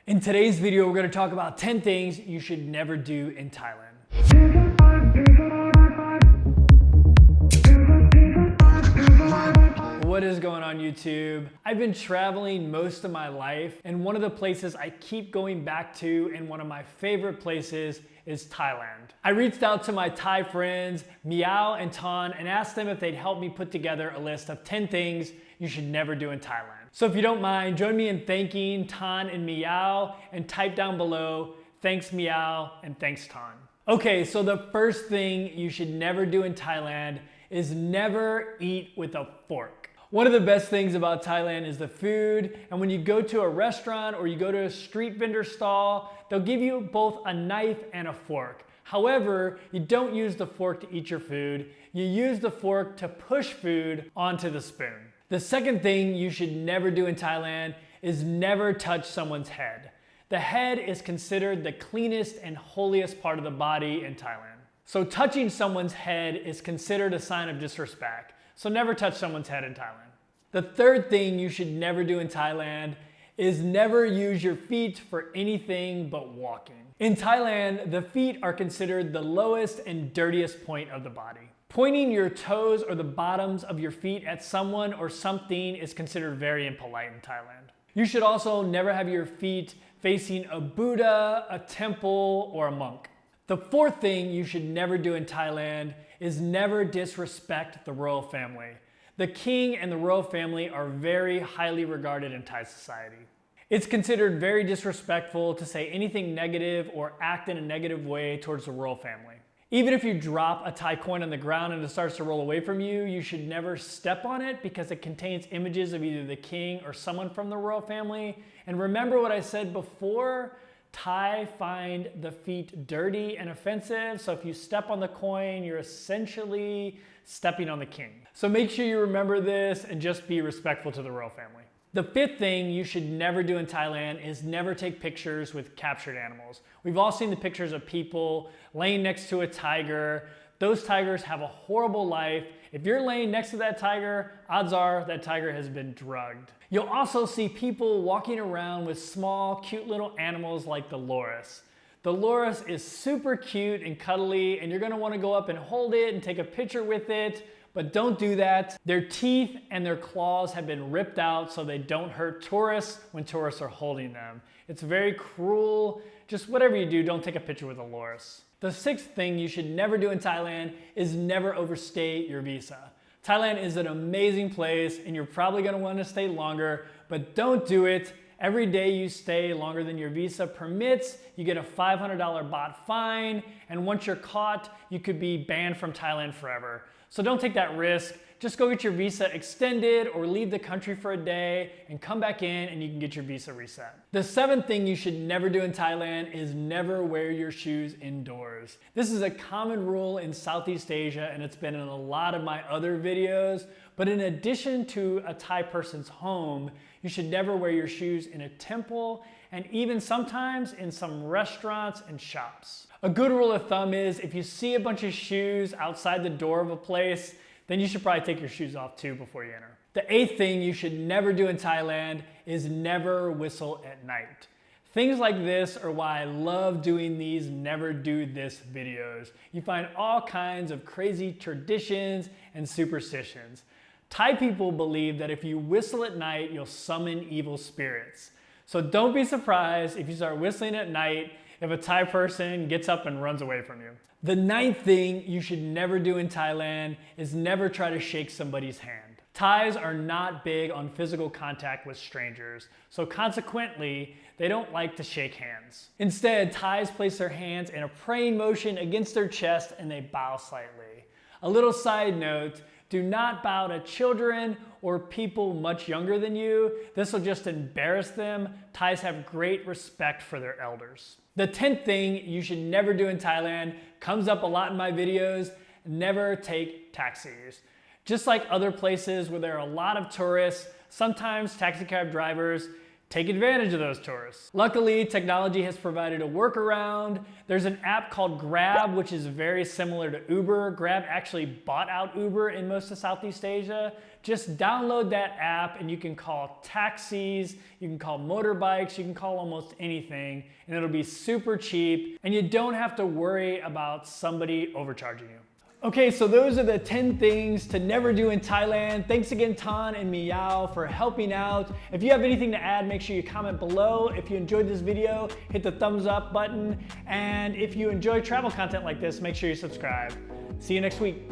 In today's video, we're going to talk about 10 things you should never do in Thailand. What is going on YouTube? I've been traveling most of my life, and one of the places I keep going back to and one of my favorite places is Thailand. I reached out to my Thai friends, Meow and Ton, and asked them if they'd help me put together a list of 10 things you should never do in Thailand. So if you don't mind, join me in thanking Ton and Meow and type down below, thanks Meow and thanks Ton. Okay, so the first thing you should never do in Thailand is never eat with a fork. One of the best things about Thailand is the food, and when you go to a restaurant or you go to a street vendor stall, they'll give you both a knife and a fork. However, you don't use the fork to eat your food, you use the fork to push food onto the spoon. The second thing you should never do in Thailand is never touch someone's head. The head is considered the cleanest and holiest part of the body in Thailand. So touching someone's head is considered a sign of disrespect. So never touch someone's head in Thailand. The third thing you should never do in Thailand is never use your feet for anything but walking. In Thailand, the feet are considered the lowest and dirtiest point of the body. Pointing your toes or the bottoms of your feet at someone or something is considered very impolite in Thailand. You should also never have your feet facing a Buddha, a temple, or a monk. The fourth thing you should never do in Thailand is never disrespect the royal family. The king and the royal family are very highly regarded in Thai society. It's considered very disrespectful to say anything negative or act in a negative way towards the royal family. Even if you drop a Thai coin on the ground and it starts to roll away from you, you should never step on it because it contains images of either the king or someone from the royal family. And remember what I said before, Thai find the feet dirty and offensive, so if you step on the coin, you're essentially stepping on the king. So make sure you remember this and just be respectful to the royal family. The fifth thing you should never do in Thailand is never take pictures with captured animals. We've all seen the pictures of people laying next to a tiger. Those tigers have a horrible life. If you're laying next to that tiger, odds are that tiger has been drugged. You'll also see people walking around with small, cute little animals like the loris. The loris is super cute and cuddly, and you're gonna wanna go up and hold it and take a picture with it, but don't do that. Their teeth and their claws have been ripped out so they don't hurt tourists when tourists are holding them. It's very cruel. Just whatever you do, don't take a picture with a loris. The sixth thing you should never do in Thailand is never overstay your visa. Thailand is an amazing place and you're probably gonna wanna stay longer, but don't do it. Every day you stay longer than your visa permits, you get a $500 baht fine, and once you're caught, you could be banned from Thailand forever. So don't take that risk. Just go get your visa extended or leave the country for a day and come back in and you can get your visa reset. The seventh thing you should never do in Thailand is never wear your shoes indoors. This is a common rule in Southeast Asia and it's been in a lot of my other videos, but in addition to a Thai person's home, you should never wear your shoes in a temple and even sometimes in some restaurants and shops. A good rule of thumb is if you see a bunch of shoes outside the door of a place, then you should probably take your shoes off too before you enter. The eighth thing you should never do in Thailand is never whistle at night. Things like this are why I love doing these never do this videos. You find all kinds of crazy traditions and superstitions. Thai people believe that if you whistle at night, you'll summon evil spirits. So don't be surprised if you start whistling at night if a Thai person gets up and runs away from you. The ninth thing you should never do in Thailand is never try to shake somebody's hand. Thais are not big on physical contact with strangers, so consequently, they don't like to shake hands. Instead, Thais place their hands in a praying motion against their chest and they bow slightly. A little side note, do not bow to children or people much younger than you. This will just embarrass them. Thais have great respect for their elders. The 10th thing you should never do in Thailand comes up a lot in my videos. Never take taxis. Just like other places where there are a lot of tourists, sometimes taxi cab drivers take advantage of those tourists. Luckily, technology has provided a workaround. There's an app called Grab, which is very similar to Uber. Grab actually bought out Uber in most of Southeast Asia. Just download that app and you can call taxis, you can call motorbikes, you can call almost anything, and it'll be super cheap, and you don't have to worry about somebody overcharging you. Okay, so those are the 10 things to never do in Thailand. Thanks again, Tan and Meow, for helping out. If you have anything to add, make sure you comment below. If you enjoyed this video, hit the thumbs up button. And if you enjoy travel content like this, make sure you subscribe. See you next week.